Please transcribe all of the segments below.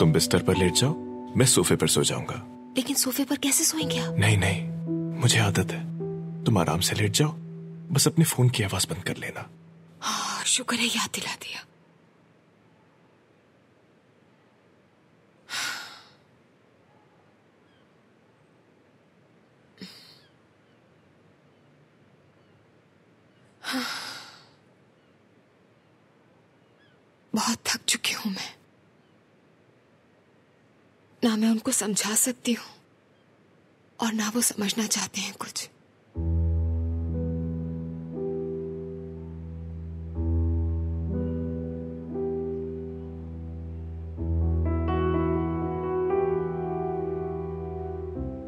तुम बिस्तर पर लेट जाओ, मैं सोफे पर सो जाऊंगा। लेकिन सोफे पर कैसे सोएंगे आप? नहीं नहीं, मुझे आदत है। तुम आराम से लेट जाओ, बस अपने फोन की आवाज बंद कर लेना। हाँ, शुक्र है याद दिला दिया। बहुत थक चुकी हूं मैं। ना मैं उनको समझा सकती हूँ और ना वो समझना चाहते हैं कुछ।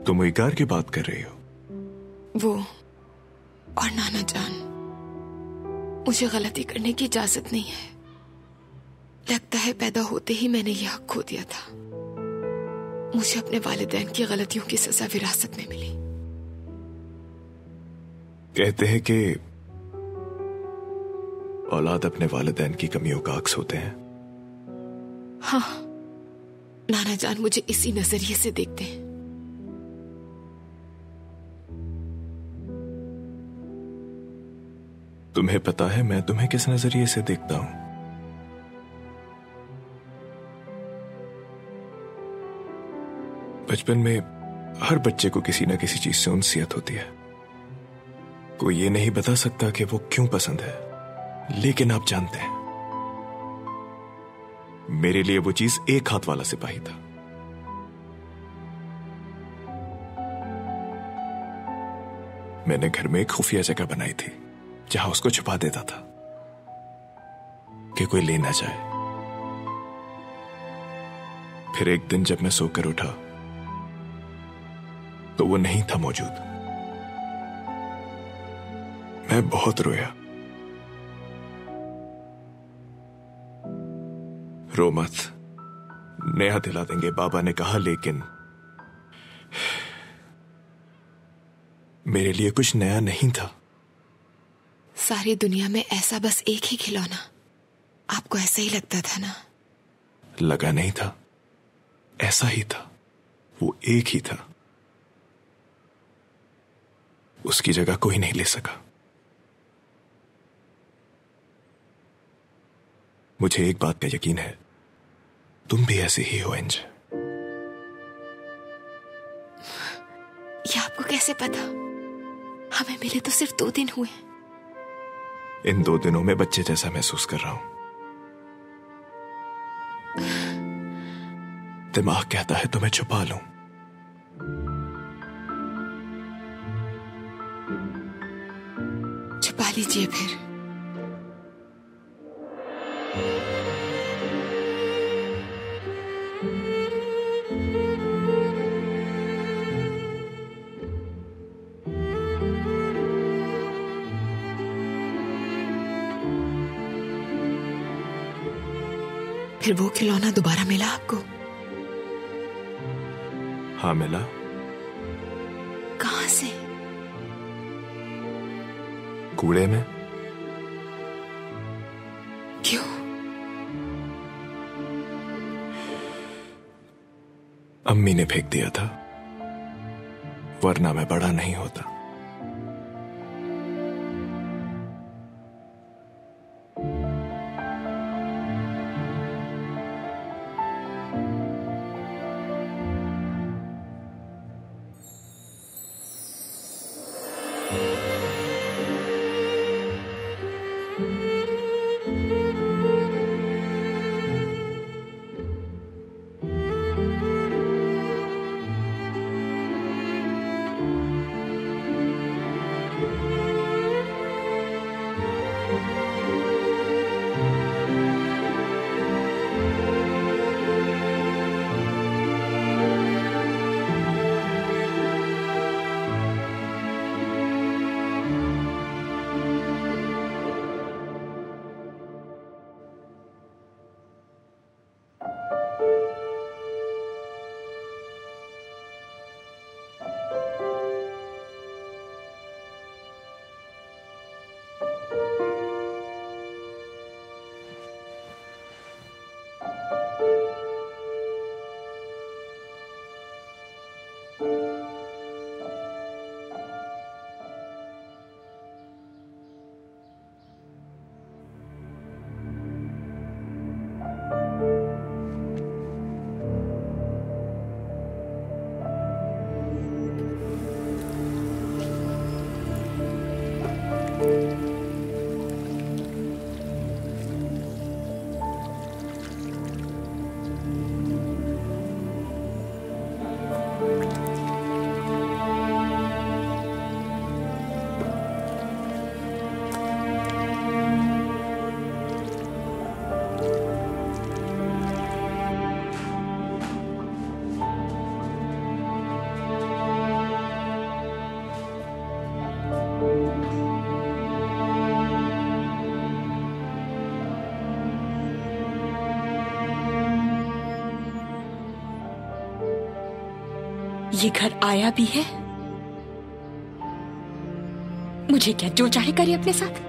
तुम इकार की बात कर रही हो? वो और नाना जान, मुझे गलती करने की इजाजत नहीं है। लगता है पैदा होते ही मैंने यह हक खो दिया था। मुझे अपने वालिदैन की गलतियों की सजा विरासत में मिली। कहते हैं कि औलाद अपने वालिदैन की कमियों का अक्स होते हैं। हाँ, नाना जान मुझे इसी नजरिए से देखते हैं। तुम्हें पता है मैं तुम्हें किस नजरिए से देखता हूं? बचपन में हर बच्चे को किसी न किसी चीज से उनसियत होती है। कोई ये नहीं बता सकता कि वो क्यों पसंद है, लेकिन आप जानते हैं, मेरे लिए वो चीज एक हाथ वाला सिपाही था। मैंने घर में एक खुफिया जगह बनाई थी जहां उसको छुपा देता था कि कोई ले ना जाए। फिर एक दिन जब मैं सोकर उठा तो वो नहीं था मौजूद। मैं बहुत रोया। रो मत, नया दिला देंगे बाबा ने कहा, लेकिन मेरे लिए कुछ नया नहीं था। सारी दुनिया में ऐसा बस एक ही खिलौना, आपको ऐसा ही लगता था ना? लगा नहीं था, ऐसा ही था। वो एक ही था। उसकी जगह कोई नहीं ले सका। मुझे एक बात का यकीन है, तुम भी ऐसे ही हो एंज। ये आपको कैसे पता? हमें मिले तो सिर्फ 2 दिन हुए। इन 2 दिनों में बच्चे जैसा महसूस कर रहा हूं। दिमाग कहता है तुम्हें छुपा लूं। छुपा लीजिए फिर। फिर वो खिलौना दोबारा मिला आपको? हाँ मिला। कहां से? कूड़े में। क्यों? अम्मी ने फेंक दिया था, वरना मैं बड़ा नहीं होता। ये घर आया भी है, मुझे क्या जो चाहे करे अपने साथ।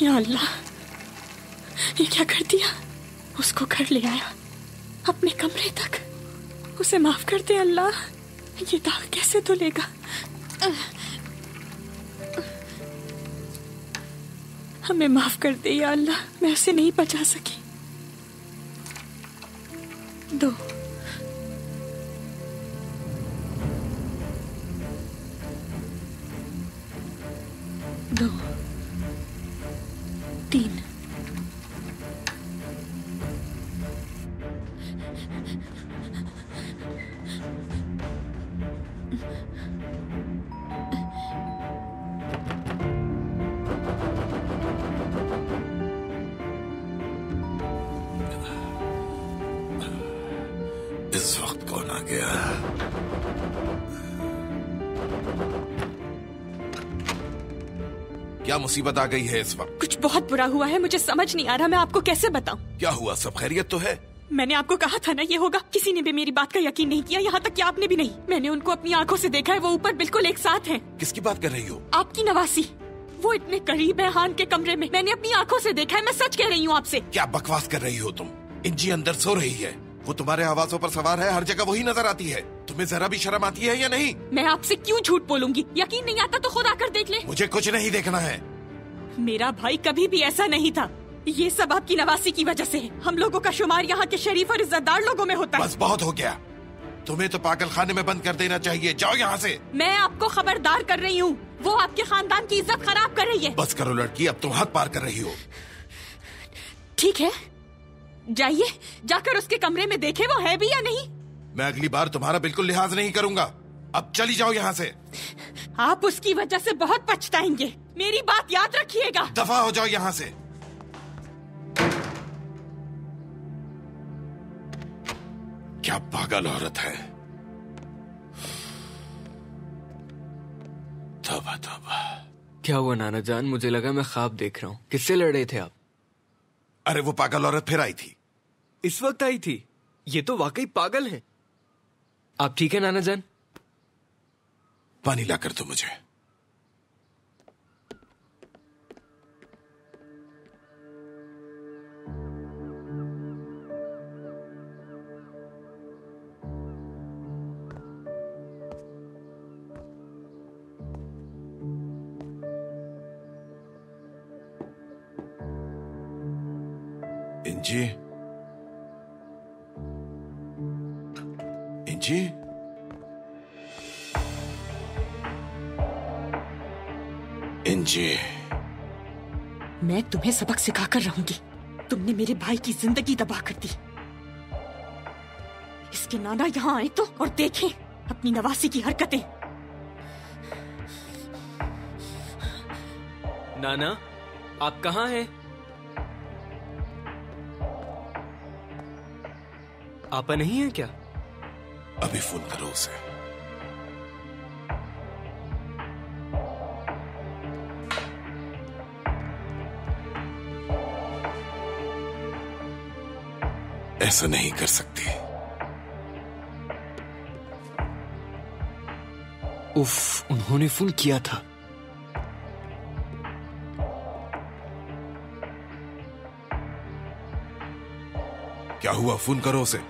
या अल्लाह, ये क्या कर दिया? उसको घर ले आया अपने कमरे तक। उसे माफ कर दे अल्लाह, ये दाग कैसे धुलेगा? हमें माफ कर दे या अल्लाह, मैं उसे नहीं बचा सकी। दो, दो, तीन, इस वक्त कौन आ गया? क्या मुसीबत आ गई है इस वक्त? कुछ बहुत बुरा हुआ है, मुझे समझ नहीं आ रहा, मैं आपको कैसे बताऊं? क्या हुआ? सब खैरियत तो है? मैंने आपको कहा था ना ये होगा। किसी ने भी मेरी बात का यकीन नहीं किया, यहाँ तक कि आपने भी नहीं। मैंने उनको अपनी आंखों से देखा है, वो ऊपर बिल्कुल एक साथ हैं। किसकी बात कर रही हो? आपकी नवासी, वो इतने करीब है हान के कमरे में। मैंने अपनी आंखों से देखा है, मैं सच कह रही हूँ आपसे। क्या बकवास कर रही हो तुम? इंजी अंदर सो रही है, वो तुम्हारे आवाजों पर सवार है, हर जगह वही नजर आती है। तुम्हें जरा भी शर्म आती है या नहीं? मैं आपसे क्यों झूठ बोलूंगी? यकीन नहीं आता तो खुद आकर देख ले। मुझे कुछ नहीं देखना है। मेरा भाई कभी भी ऐसा नहीं था। ये सब आपकी नवासी की वजह से है। हम लोगों का शुमार यहाँ के शरीफ और इज्जतदार लोगों में होता है। बस बहुत हो गया, तुम्हें तो पागल खाने में बंद कर देना चाहिए। जाओ यहाँ से। मैं आपको खबरदार कर रही हूँ, वो आपके खानदान की इज्जत खराब कर रही है। बस करो लड़की, अब तुम हद पार कर रही हो। ठीक है, जाइए, जाकर उसके कमरे में देखे वो है भी या नहीं। मैं अगली बार तुम्हारा बिल्कुल लिहाज नहीं करूंगा। अब चली जाओ यहाँ से। आप उसकी वजह से बहुत पछताएंगे, मेरी बात याद रखिएगा। दफा हो जाओ यहाँ से। क्या पागल औरत है। तौबा तौबा। क्या हुआ नाना जान? मुझे लगा मैं ख्वाब देख रहा हूँ। किससे लड़ रहे थे आप? अरे वो पागल औरत फिर आई थी। इस वक्त आई थी? ये तो वाकई पागल है। आप ठीक है नाना जान? पानी ला कर दो मुझे। इंजी, इंजी, इंजी। मैं तुम्हें सबक सिखाकर रहूंगी। तुमने मेरे भाई की जिंदगी तबाह कर दी। इसके नाना यहाँ आए तो और देखें अपनी नवासी की हरकतें। नाना, आप कहाँ हैं? आपा नहीं है क्या? अभी फोन करो उसे। ऐसा नहीं कर सकती। उफ, उन्होंने फोन किया था। क्या हुआ? फोन करो उसे।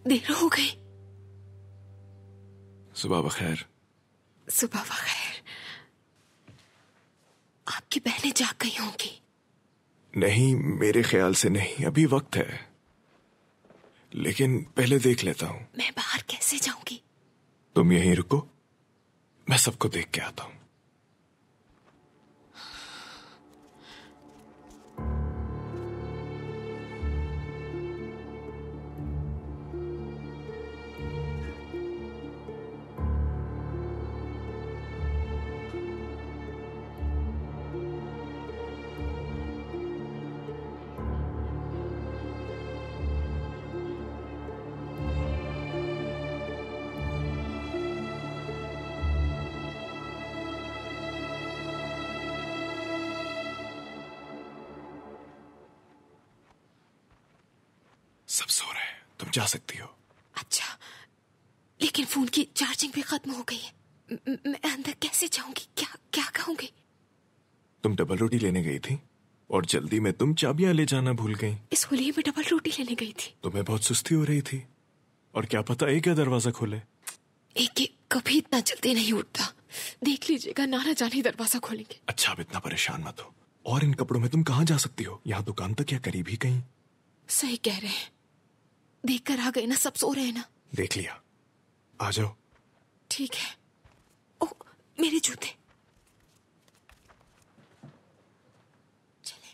देर हो गई। सुबह बखैर। सुबह बखैर। आपकी बहनें जाग गई होंगी। नहीं, मेरे ख्याल से नहीं, अभी वक्त है। लेकिन पहले देख लेता हूं। मैं बाहर कैसे जाऊंगी? तुम यहीं रुको, मैं सबको देख के आता हूं। सब सो रहे हैं, तुम जा सकती हो। अच्छा, लेकिन फोन की चार्जिंग भी खत्म हो गई है। मैं अंदर कैसे जाऊंगी? क्या क्या कहूंगी? तुम डबल रोटी लेने गई थी और जल्दी में तुम चाबियां ले जाना भूल गई। इस होली में डबल रोटी लेने गई थी। तुम्हें बहुत सुस्ती हो रही थी और क्या पता एक क्या दरवाजा खोले। एक कभी इतना जल्दी नहीं उठता। देख लीजिएगा, नाना जान ही दरवाजा खोलेंगे। अच्छा, अब इतना परेशान मत हो। और इन कपड़ों में तुम कहाँ जा सकती हो? यहाँ दुकान तक या करीब ही कहीं? सही कह रहे हैं। देख कर आ गए ना, सब सो रहे हैं ना। देख लिया, आ जाओ। ठीक है। ओ, मेरे जूते। चले।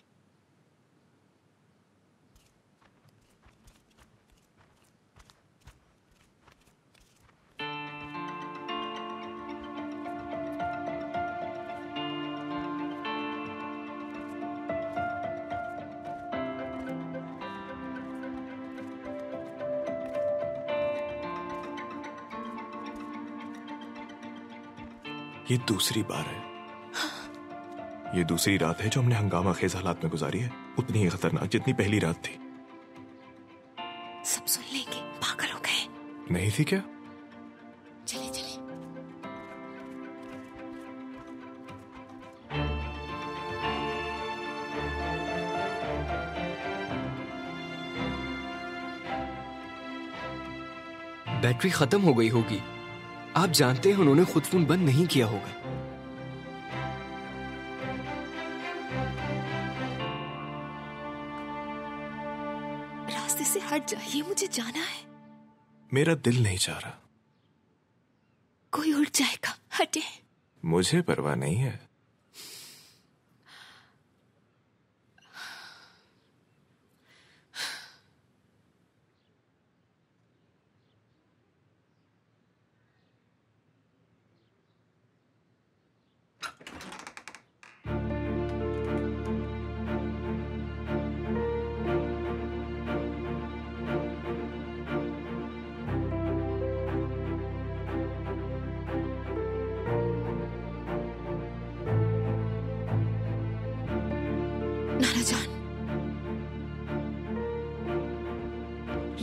ये दूसरी बार है। ये दूसरी रात है जो हमने हंगामा खेज हालात में गुजारी है, उतनी ही खतरनाक जितनी पहली रात थी। सब सुन लेंगे, पागल हो गए। नहीं थी क्या? चले चले। बैटरी खत्म हो गई होगी। आप जानते हैं उन्होंने खुद फोन बंद नहीं किया होगा। रास्ते से हट जाइए, मुझे जाना है। मेरा दिल नहीं चाह रहा। कोई उठ जाएगा, हटे। मुझे परवाह नहीं है।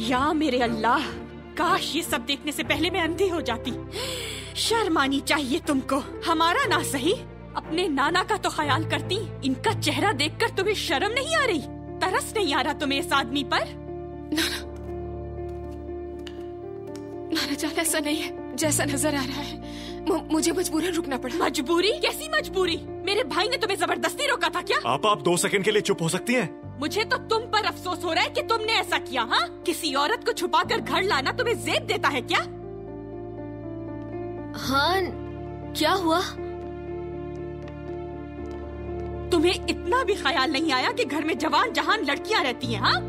या मेरे अल्लाह, काश ये सब देखने से पहले मैं अंधी हो जाती। शर्म आनी चाहिए तुमको। हमारा ना सही, अपने नाना का तो ख्याल करती। इनका चेहरा देखकर तुम्हें शर्म नहीं आ रही? तरस नहीं आ रहा तुम्हें इस आदमी पर? नाना जान, ऐसा नहीं है जैसा नजर आ रहा है। मुझे मजबूरन रुकना पड़ा। मजबूरी? कैसी मजबूरी? मेरे भाई ने तुम्हें जबरदस्ती रोका था क्या? आप 2 सेकंड के लिए चुप हो सकती हैं? मुझे तो तुम पर अफसोस हो रहा है कि तुमने ऐसा किया। हाँ, किसी औरत को छुपाकर घर लाना तुम्हें ज़ेब देता है क्या? हाँ, क्या हुआ? तुम्हें इतना भी ख्याल नहीं आया कि घर में जवान जहान लड़कियां रहती हैं? हाँ,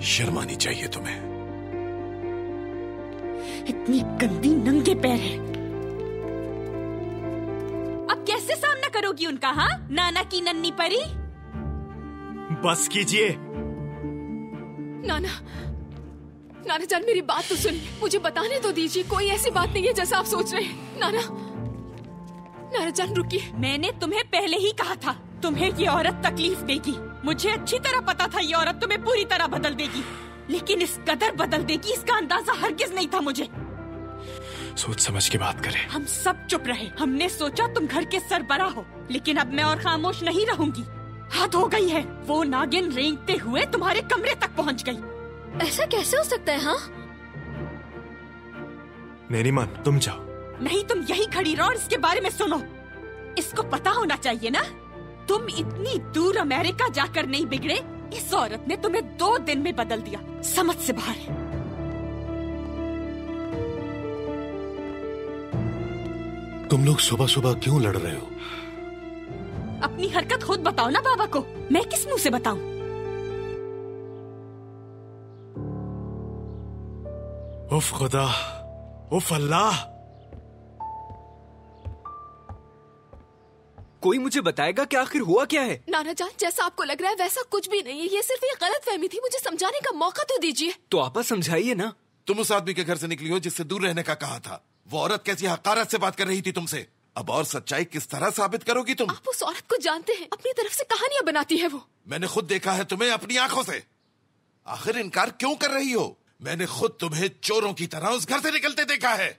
शर्म आनी चाहिए तुम्हें। इतनी गंदी नंगे पैर है। अब कैसे सामना करोगी उनका? हाँ, नाना की नन्ही परी। बस कीजिए। नाना जान, मेरी बात तो सुनिए, मुझे बताने तो दीजिए। कोई ऐसी बात नहीं है जैसा आप सोच रहे हैं। नाना जान, रुकिए। मैंने तुम्हें पहले ही कहा था, तुम्हें ये औरत तकलीफ देगी। मुझे अच्छी तरह पता था ये औरत तुम्हें पूरी तरह बदल देगी, लेकिन इस कदर बदल देगी इसका अंदाजा हरगिज नहीं था मुझे। सोच समझ के बात करें। हम सब चुप रहे। हमने सोचा तुम घर के सरबराह हो, लेकिन अब मैं और खामोश नहीं रहूंगी। हद हो गई है। वो नागिन रेंगते हुए तुम्हारे कमरे तक पहुंच गई। ऐसा कैसे हो सकता है? हाँ, नैनीमान, तुम जाओ। नहीं, तुम यही खड़ी रहो और इसके बारे में सुनो। इसको पता होना चाहिए ना, तुम इतनी दूर अमेरिका जाकर नहीं बिगड़े। इस औरत ने तुम्हें 2 दिन में बदल दिया। समझ से बाहर है। तुम लोग सुबह सुबह क्यों लड़ रहे हो? अपनी हरकत खुद बताओ ना बाबा को, मैं किस मुंह से बताऊं? उफ खुदा, उफ अल्लाह। कोई मुझे बताएगा कि आखिर हुआ क्या है? नाना जान, जैसा आपको लग रहा है वैसा कुछ भी नहीं है। ये सिर्फ एक गलतफहमी थी। मुझे समझाने का मौका तो दीजिए। तो आपा समझाइए ना। तुम उस आदमी के घर से निकली हो जिससे दूर रहने का कहा था। वो औरत कैसी हकारत से बात कर रही थी तुमसे। अब और सच्चाई किस तरह साबित करोगी तुम? आप उस औरत को जानते हैं, अपनी तरफ से कहानियां बनाती है वो। मैंने खुद देखा है तुम्हें अपनी आंखों से। आखिर इनकार क्यों कर रही हो? मैंने खुद तुम्हें चोरों की तरह उस घर से निकलते देखा है।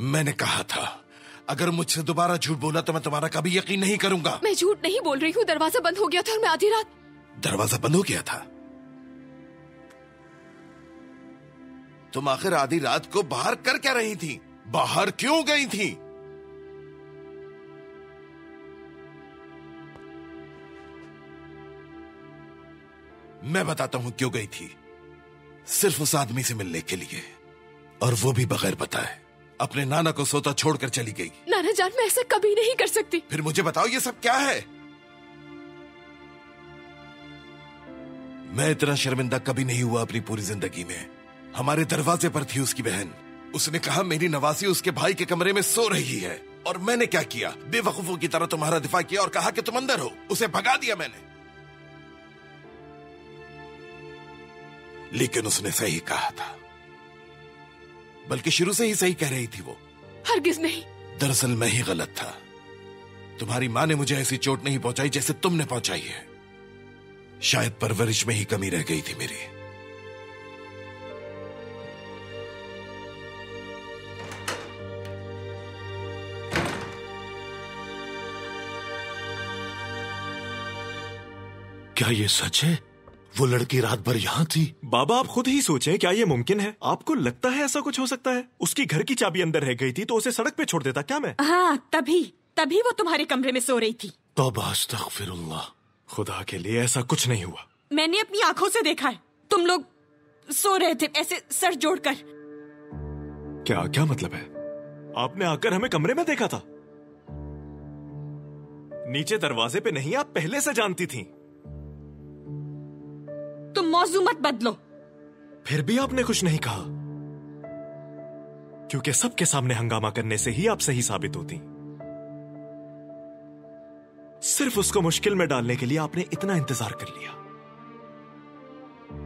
मैंने कहा था, अगर मुझसे दोबारा झूठ बोला तो मैं तुम्हारा कभी यकीन नहीं करूंगा। मैं झूठ नहीं बोल रही हूँ। दरवाजा बंद हो गया था और मैं आधी रात। दरवाजा बंद हो गया था? तुम आखिर आधी रात को बाहर कर क्या रही थी? बाहर क्यों गई थी? मैं बताता हूं क्यों गई थी। सिर्फ उस आदमी से मिलने के लिए, और वो भी बगैर बताए। अपने नाना को सोता छोड़कर चली गई। नाना जान, मैं ऐसा कभी नहीं कर सकती। फिर मुझे बताओ ये सब क्या है? मैं इतना शर्मिंदा कभी नहीं हुआ अपनी पूरी जिंदगी में। हमारे दरवाजे पर थी उसकी बहन। उसने कहा मेरी नवासी उसके भाई के कमरे में सो रही है, और मैंने क्या किया? बेवकूफों की तरह तुम्हारा दिफा किया और कहा कि तुम अंदर हो। उसे भगा दिया मैंने। लेकिन उसने सही कहा था, बल्कि शुरू से ही सही कह रही थी वो। हरगिज नहीं। दरअसल मैं ही गलत था। तुम्हारी माँ ने मुझे ऐसी चोट नहीं पहुंचाई जैसे तुमने पहुंचाई है। शायद परवरिश में ही कमी रह गई थी मेरी। क्या ये सच है? वो लड़की रात भर यहाँ थी? बाबा, आप खुद ही सोचें, क्या ये मुमकिन है? आपको लगता है ऐसा कुछ हो सकता है? उसकी घर की चाबी अंदर रह गई थी तो उसे सड़क पे छोड़ देता क्या मैं? हाँ, तभी वो तुम्हारे कमरे में सो रही थी। तौबा अस्तगफिरुल्लाह। खुदा के लिए ऐसा कुछ नहीं हुआ। मैंने अपनी आंखों से देखा है। तुम लोग सो रहे थे ऐसे सर जोड़कर। क्या मतलब है? आपने आकर हमें कमरे में देखा था? नीचे दरवाजे पे नहीं, आप पहले से जानती थी। तुम मौजू मत बदलो। फिर भी आपने कुछ नहीं कहा, क्योंकि सबके सामने हंगामा करने से ही आप सही साबित होती। सिर्फ उसको मुश्किल में डालने के लिए आपने इतना इंतजार कर लिया।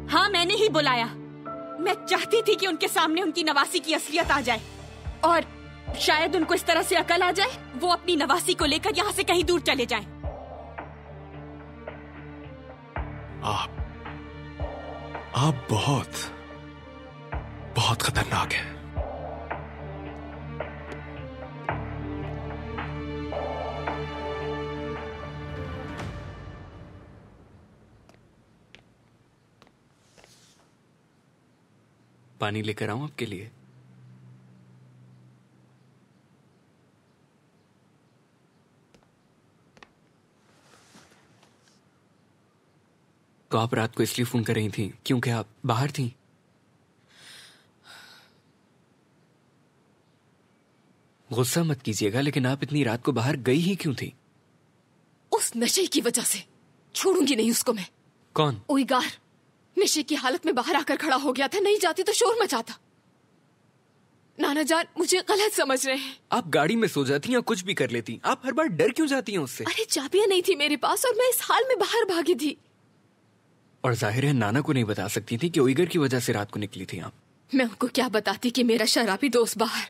हाँ, मैंने ही बुलाया। मैं चाहती थी कि उनके सामने उनकी नवासी की असलियत आ जाए, और शायद उनको इस तरह से अकल आ जाए, वो अपनी नवासी को लेकर यहाँ से कहीं दूर चले जाएं। आप बहुत बहुत खतरनाक हैं। पानी लेकर आऊं आपके लिए? तो आप रात को इसलिए फोन कर रही थी क्योंकि आप बाहर थी? गुस्सा मत कीजिएगा, लेकिन आप इतनी रात को बाहर गई ही क्यों थी? उस नशे की वजह से। छोड़ूंगी नहीं उसको मैं। कौन? उइगार नशे की हालत में बाहर आकर खड़ा हो गया था। नहीं जाती तो शोर मचाता। नाना जान मुझे गलत समझ रहे हैं। आप गाड़ी में सो जाती या कुछ भी कर लेती, आप हर बार डर क्यों जाती हैं उससे? अरे चाबियां नहीं थी मेरे पास और मैं इस हाल में बाहर भागी थी। और जाहिर है नाना को नहीं बता सकती थी कि उइगर की वजह से रात को निकली थी आप। मैं उनको क्या बताती कि मेरा शराबी दोस्त बाहर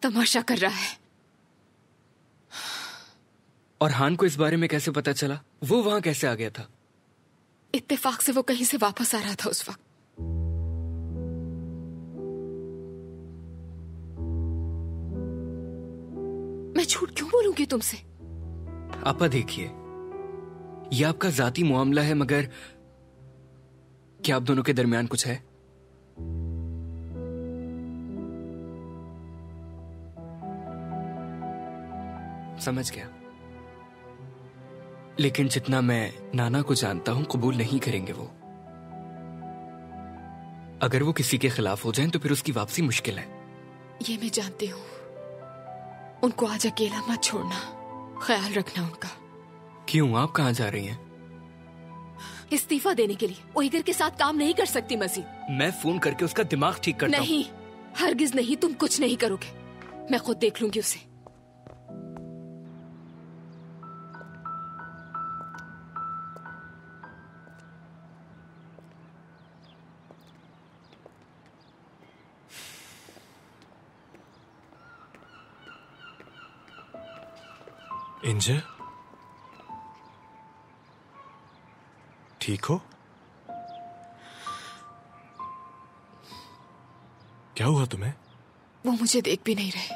तमाशा कर रहा है। और हान को इस बारे में कैसे पता चला? वो वहां कैसे आ गया था? इत्तेफाक से वो कहीं से वापस आ रहा था उस वक्त। मैं झूठ क्यों बोलूंगी तुमसे? आपा देखिए, ये आपका जाती मामला है, मगर क्या आप दोनों के दरमियान कुछ है? समझ गया। लेकिन जितना मैं नाना को जानता हूं, कबूल नहीं करेंगे वो। अगर वो किसी के खिलाफ हो जाएं तो फिर उसकी वापसी मुश्किल है। ये मैं जानती हूँ। उनको आज अकेला मत छोड़ना, ख्याल रखना उनका। क्यों, आप कहाँ जा रही हैं? इस्तीफा देने के लिए। उइगर के साथ काम नहीं कर सकती मजीद। मैं फोन करके उसका दिमाग ठीक करता हूं। नहीं, हरगिज नहीं। तुम कुछ नहीं करोगे। मैं खुद देख लूंगी उसे। इंजे, ठीक हो? क्या हुआ तुम्हें? वो मुझे देख भी नहीं रहे।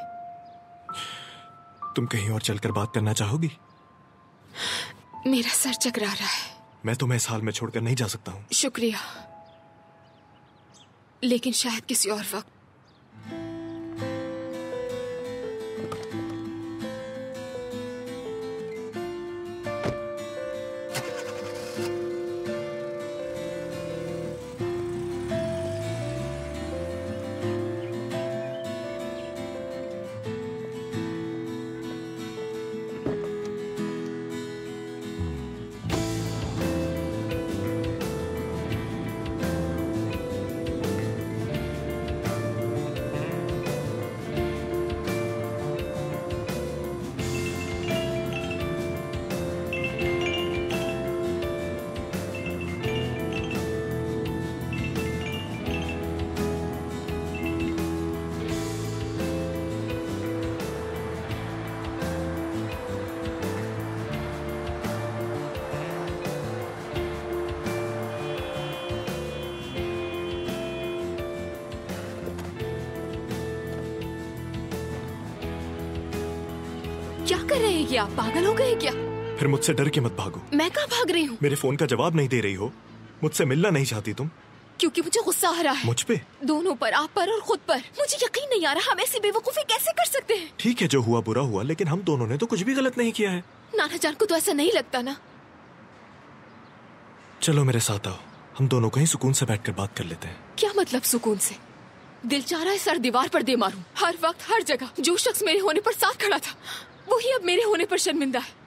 तुम कहीं और चलकर बात करना चाहोगी? मेरा सर चकरा रहा है। मैं तुम्हें इस हाल में छोड़कर नहीं जा सकता हूं। शुक्रिया, लेकिन शायद किसी और वक्त। क्या कर रहे हैं? आप पागल हो गए क्या? फिर मुझसे डर के मत भागो। मैं कहाँ भाग रही हूँ? मेरे फोन का जवाब नहीं दे रही हो, मुझसे मिलना नहीं चाहती तुम? क्योंकि मुझे गुस्सा आ रहा है। मुझ पे? दोनों पर, आप पर और खुद पर। मुझे यकीन नहीं आ रहा हम ऐसी बेवकूफी कैसे कर सकते हैं। ठीक है, जो हुआ बुरा हुआ, लेकिन हम दोनों ने तो कुछ भी गलत नहीं किया है। नाना जान को तो ऐसा नहीं लगता ना। चलो मेरे साथ आओ, हम दोनों कहीं सुकून से बैठकर बात कर लेते हैं। क्या मतलब सुकून से? दिल चाह रहा है सर दीवार पर दे मारूं। हर वक्त हर जगह जो शख्स मेरे होने पर साथ खड़ा था, वही अब मेरे होने पर शर्मिंदा है।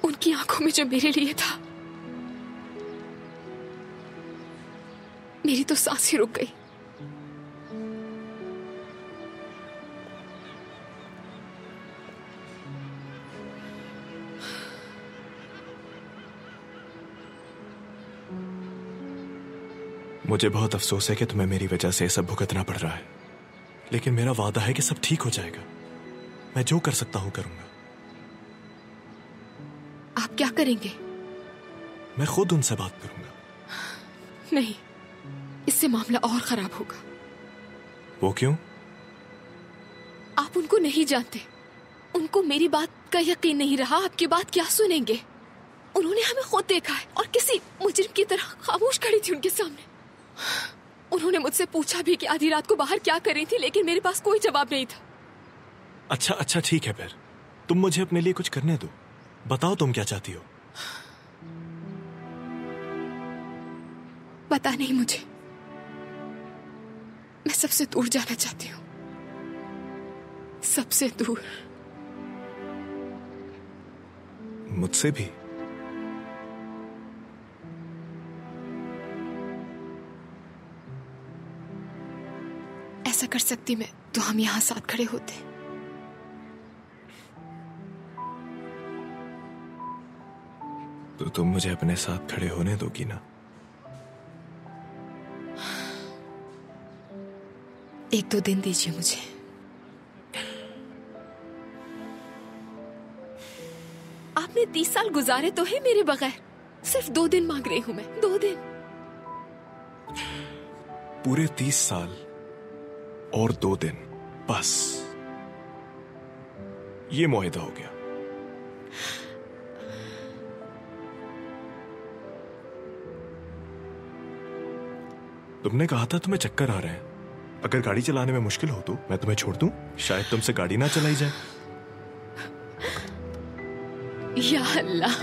उनकी आंखों में जो मेरे लिए था, मेरी तो सांस ही रुक गई। मुझे बहुत अफसोस है कि तुम्हें मेरी वजह से सब भुगतना पड़ रहा है, लेकिन मेरा वादा है कि सब ठीक हो जाएगा। मैं जो कर सकता हूं करूंगा। आप क्या करेंगे? मैं खुद उनसे बात करूंगा। नहीं, इससे मामला और खराब होगा। वो क्यों? आप उनको नहीं जानते। उनको मेरी बात का यकीन नहीं रहा। आपकी बात क्या सुनेंगे? उन्होंने हमें खुद देखा है और किसी मुजरिम की तरह खामोश खड़ी थी उनके सामने। उन्होंने मुझसे पूछा भी कि आधी रात को बाहर क्या कर रही थी, लेकिन मेरे पास कोई जवाब नहीं था। अच्छा ठीक है, फिर तुम मुझे अपने लिए कुछ करने दो। बताओ तुम क्या चाहती हो। पता नहीं मुझे। मैं सबसे दूर जाना चाहती हूँ, सबसे दूर। मुझसे भी? ऐसा कर सकती मैं तो हम यहां साथ खड़े होते। तो तुम मुझे अपने साथ खड़े होने दोगी ना? एक दो दिन दीजिए मुझे। आपने 30 साल गुजारे तो है मेरे बगैर। सिर्फ 2 दिन मांग रही हूं मैं, 2 दिन। पूरे 30 साल और 2 दिन, बस ये मुआहिदा हो गया। तुमने कहा था तुम्हें चक्कर आ रहे हैं। अगर गाड़ी चलाने में मुश्किल हो तो मैं तुम्हें छोड़ दूं। शायद तुमसे गाड़ी ना चलाई जाए। या अल्लाह।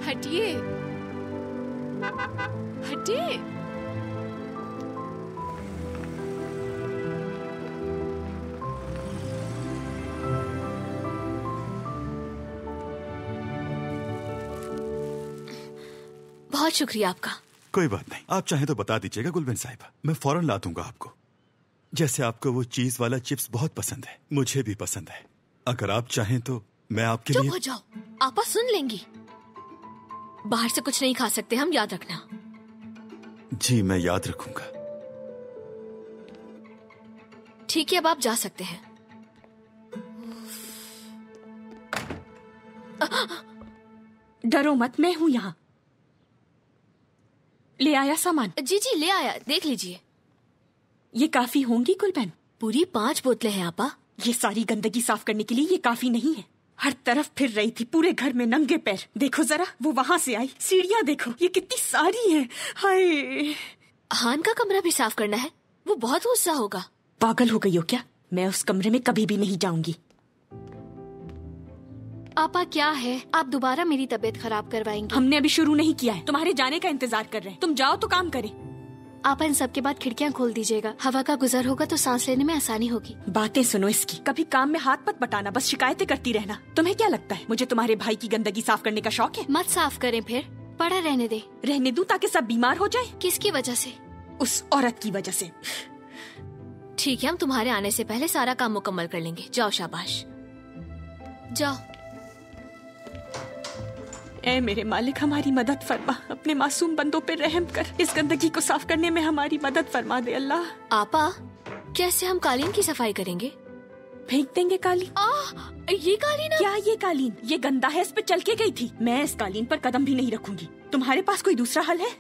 हटिए, हटिए। बहुत शुक्रिया आपका। कोई बात नहीं, आप चाहें तो बता दीजिएगा गुलबिन साहिबा, मैं फौरन ला दूंगा आपको। जैसे आपको वो चीज वाला चिप्स बहुत पसंद है, मुझे भी पसंद है। अगर आप चाहें तो मैं आपके लिए। चुप हो जाओ, आपा सुन लेंगी। बाहर से कुछ नहीं खा सकते हम, याद रखना। जी मैं याद रखूंगा। ठीक है, अब आप जा सकते हैं। डरो मत, मैं हूं यहाँ। ले आया सामान? जी जी ले आया, देख लीजिए। ये काफी होंगी गुलबन? पूरी 5 बोतलें हैं आपा। ये सारी गंदगी साफ करने के लिए ये काफी नहीं है। हर तरफ फिर रही थी, पूरे घर में नंगे पैर। देखो जरा, वो वहां से आई। सीढ़ियां देखो, ये कितनी सारी हैं। हाय। हान का कमरा भी साफ करना है? वो बहुत गुस्सा होगा। पागल हो गई हो क्या? मैं उस कमरे में कभी भी नहीं जाऊंगी। आपा क्या है, आप दोबारा मेरी तबीयत खराब करवाएंगे। हमने अभी शुरू नहीं किया है, तुम्हारे जाने का इंतजार कर रहे हैं। तुम जाओ तो काम करें। आपा इन सब के बाद खिड़कियां खोल दीजिएगा, हवा का गुजर होगा तो सांस लेने में आसानी होगी। बातें सुनो इसकी, कभी काम में हाथ मत बटाना, बस शिकायतें करती रहना। तुम्हें क्या लगता है मुझे तुम्हारे भाई की गंदगी साफ करने का शौक है? मत साफ करें, फिर पड़ा रहने दे। रहने दूं ताकि सब बीमार हो जाए? किसकी वजह से? उस औरत की वजह से। ठीक है, हम तुम्हारे आने से पहले सारा काम मुकम्मल कर लेंगे। जाओ, शाबाश, जाओ। ऐ मेरे मालिक, हमारी मदद फरमा। अपने मासूम बंदों पे रहम कर। इस गंदगी को साफ करने में हमारी मदद फरमा दे अल्लाह। आपा, कैसे हम कालीन की सफाई करेंगे? फेंक देंगे कालीन। ये कालीन? क्या ये कालीन? ये गंदा है, इस पे चल के गई थी। मैं इस कालीन पर कदम भी नहीं रखूंगी। तुम्हारे पास कोई दूसरा हल है?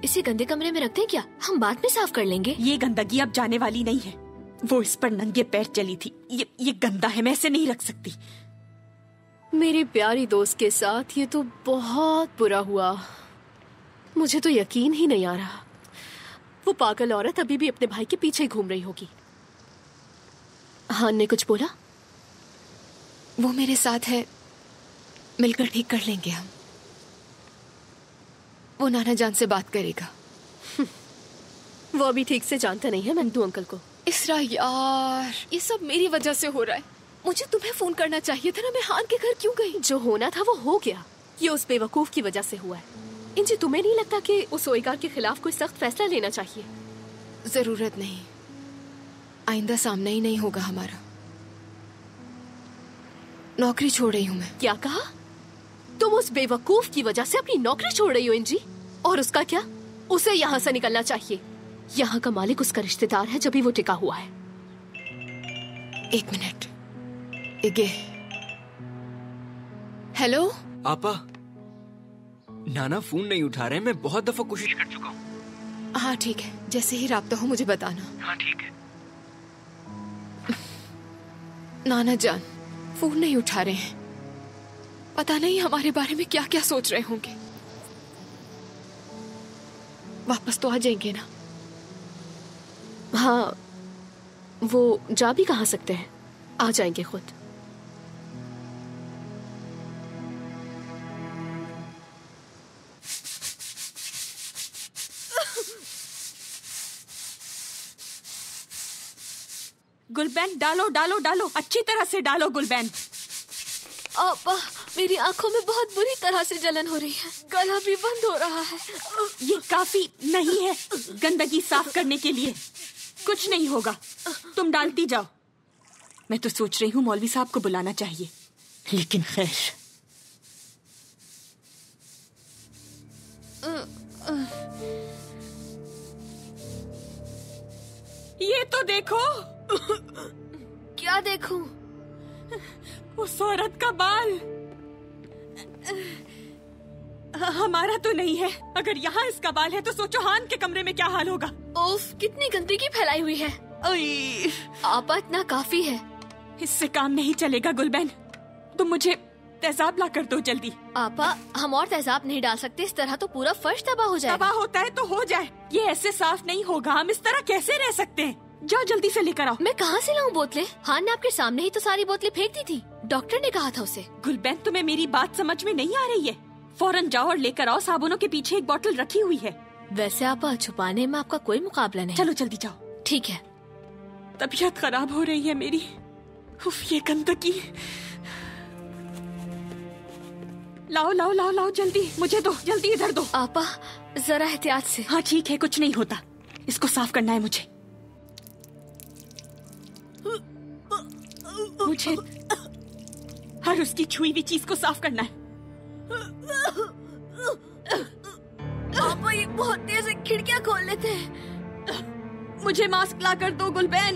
इसे गंदे कमरे में रखते हैं क्या? हम बाद में साफ कर लेंगे। ये गंदगी अब जाने वाली नहीं है। वो इस पर नंगे पैर चली थी। ये गंदा है, मैं इसे नहीं रख सकती। मेरी प्यारी दोस्त के साथ ये तो बहुत बुरा हुआ। मुझे तो यकीन ही नहीं आ रहा। वो पागल औरत अभी भी अपने भाई के पीछे घूम रही होगी। हान ने कुछ बोला? वो मेरे साथ है, मिलकर ठीक कर लेंगे हम। वो नाना जान से बात करेगा। वो अभी ठीक से जानता नहीं है मंदू अंकल को। इसरा यार, ये सब मेरी वजह से हो रहा है। मुझे तुम्हें फोन करना चाहिए था ना। मैं हान के घर क्यों गई? जो होना था वो हो गया। ये उस बेवकूफ की वजह से हुआ है। इंजी, तुम्हें नहीं लगता कि उस सोएगार के खिलाफ कोई सख्त फैसला लेना चाहिए? जरूरत नहीं, आइंदा सामना ही नहीं होगा हमारा। नौकरी छोड़ रही हूँ मैं। क्या कहा? तुम उस बेवकूफ की वजह से अपनी नौकरी छोड़ रही हो इंजी? और उसका क्या? उसे यहाँ से निकलना चाहिए। यहाँ का मालिक उसका रिश्तेदार है, जब भी वो टिका हुआ है। एक मिनट। इगे। हेलो आपा, नाना फोन नहीं उठा रहे। मैं बहुत दफा कोशिश कर चुका हूँ। हाँ ठीक है, जैसे ही राब्ता हो मुझे बताना। हाँ ठीक है। नाना जान फोन नहीं उठा रहे हैं। पता नहीं हमारे बारे में क्या क्या सोच रहे होंगे। वापस तो आ जाएंगे ना? हाँ, वो जा भी कहाँ सकते हैं, आ जाएंगे खुद। गुलबैन डालो डालो डालो, अच्छी तरह से डालो गुलबैन। आपा, मेरी आंखों में बहुत बुरी तरह से जलन हो रही है, गला भी बंद हो रहा है। ये काफी नहीं है गंदगी साफ करने के लिए। कुछ नहीं होगा, तुम डालती जाओ। मैं तो सोच रही हूँ मौलवी साहब को बुलाना चाहिए, लेकिन खैर। ये तो देखो। क्या देखूं? उस औरत का बाल। हमारा तो नहीं है। अगर यहाँ इसका बाल है तो सोचो हान के कमरे में क्या हाल होगा। ओफ, कितनी गंदगी फैलाई हुई है। आपा, इतना काफी है। इससे काम नहीं चलेगा गुलबैन, तुम मुझे तेजाब ला कर दो जल्दी। आपा, हम और तेजाब नहीं डाल सकते, इस तरह तो पूरा फर्श तबाह हो जाएगा। तबाह होता है तो हो जाए, ये ऐसे साफ नहीं होगा। हम इस तरह कैसे रह सकते हैं? जाओ जल्दी से लेकर आओ। मैं कहाँ से लाऊं बोतलें? हान ने आपके सामने ही तो सारी बोतलें फेंक दी थी। डॉक्टर ने कहा था उसे। गुलबैन, तुम्हें मेरी बात समझ में नहीं आ रही है? फौरन जाओ और लेकर आओ। साबुनों के पीछे एक बोतल रखी हुई है। वैसे आपा, छुपाने में आपका कोई मुकाबला नहीं। चलो जल्दी जाओ। ठीक है। तबीयत खराब हो रही है मेरी। उफ, ये गंदगी। लाओ लाओ लाओ लाओ, जल्दी मुझे दो, जल्दी इधर दो। आपा, जरा एहतियात से। हाँ ठीक है, कुछ नहीं होता। इसको साफ करना है मुझे। मुझे हर उसकी छुई हुई चीज को साफ करना है। आपा, ये बहुत तेज है, खिड़कियां खोल लेते हैं। मुझे मास्क ला कर दो गुलबैन।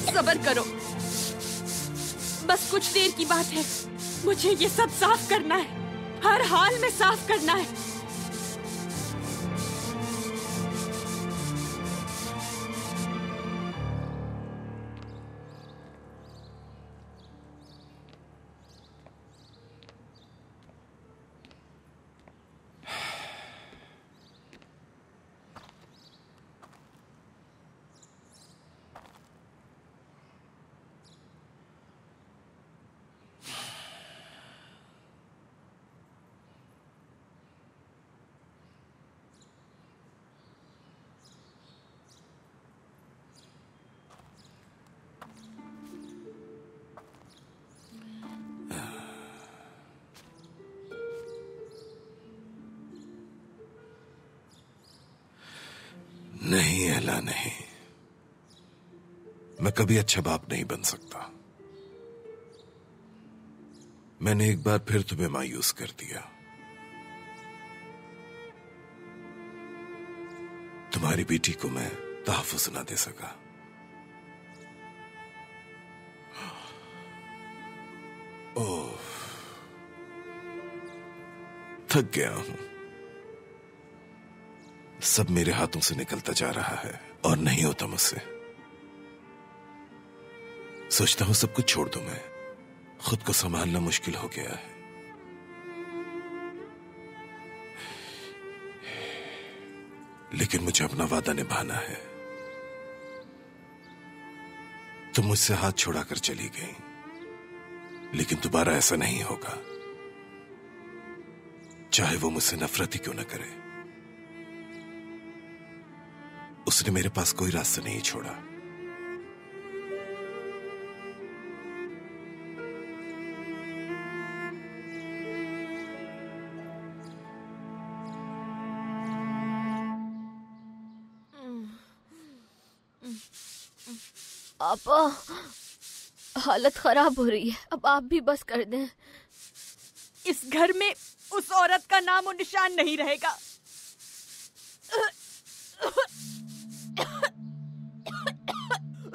सब्र करो, बस कुछ देर की बात है। मुझे ये सब साफ करना है, हर हाल में साफ करना है। नहीं एला, नहीं, मैं कभी अच्छा बाप नहीं बन सकता। मैंने एक बार फिर तुम्हें मायूस कर दिया। तुम्हारी बेटी को मैं तहफ्फुज़ ना दे सका। ओह, थक गया हूं। सब मेरे हाथों से निकलता जा रहा है और नहीं होता मुझसे। सोचता हूं सब कुछ छोड़ दूं मैं। खुद को संभालना मुश्किल हो गया है। लेकिन मुझे अपना वादा निभाना है। तुम मुझसे हाथ छुड़ाकर चली गई, लेकिन दोबारा ऐसा नहीं होगा, चाहे वो मुझसे नफरत ही क्यों न करे। उसने मेरे पास कोई रास्ता नहीं छोड़ा। आपा, हालत खराब हो रही है, अब आप भी बस कर दें। इस घर में उस औरत का नाम और निशान नहीं रहेगा।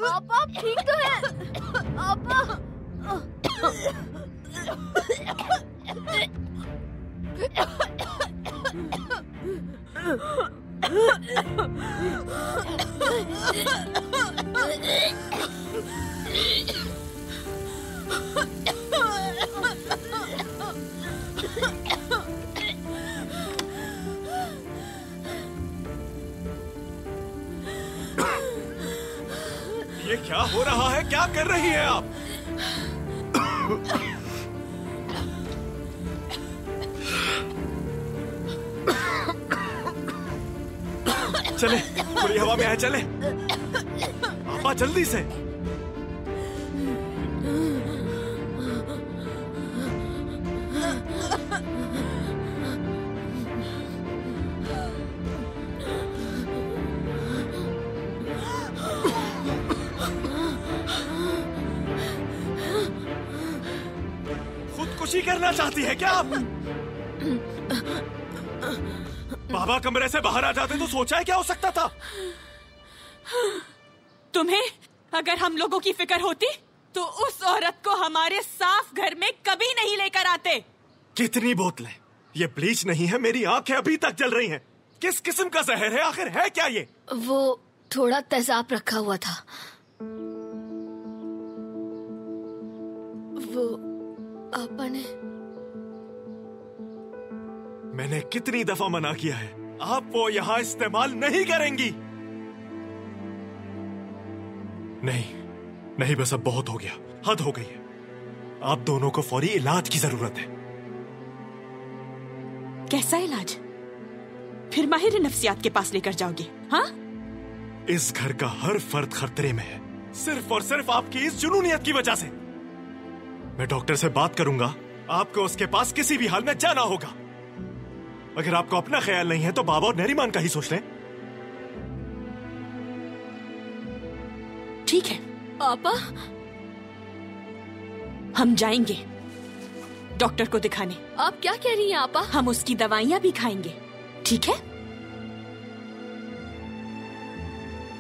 आपा, आप ठीक तो है? आपा। ये क्या हो रहा है? क्या कर रही है आप? चले, खुली हवा में आए, चले। आपा जल्दी से। खुदकुशी करना चाहती है क्या आप? बाबा कमरे से बाहर आ जाते तो सोचा है क्या हो सकता था? तुम्हें अगर हम लोगों की फिक्र होती तो उस औरत को हमारे साफ घर में कभी नहीं लेकर आते। कितनी बोतलें? ये ब्लीच नहीं है, मेरी आंखें अभी तक जल रही हैं। किस किस्म का जहर है? आखिर है क्या ये? वो थोड़ा तेजाब रखा हुआ था। वो आपा ने। मैंने कितनी दफा मना किया है, आप वो यहाँ इस्तेमाल नहीं करेंगी। नहीं नहीं, बस अब बहुत हो गया, हद हो गई है। आप दोनों को फौरी इलाज की जरूरत है। कैसा इलाज? फिर माहिर नफ्सियात के पास लेकर जाओगे? हाँ? इस घर का हर फर्द खतरे में है, सिर्फ और सिर्फ आपकी इस जुनूनियत की वजह से। मैं डॉक्टर से बात करूंगा, आपको उसके पास किसी भी हाल में जाना होगा। अगर आपको अपना ख्याल नहीं है तो बाबा और नरीमान का ही सोच लें। ठीक है आपा, हम जाएंगे डॉक्टर को दिखाने। आप क्या कह रही हैं आपा? हम उसकी दवाइयां भी खाएंगे, ठीक है?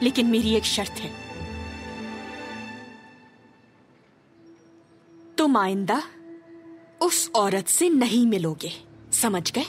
लेकिन मेरी एक शर्त है, तुम आइंदा उस औरत से नहीं मिलोगे, समझ गए?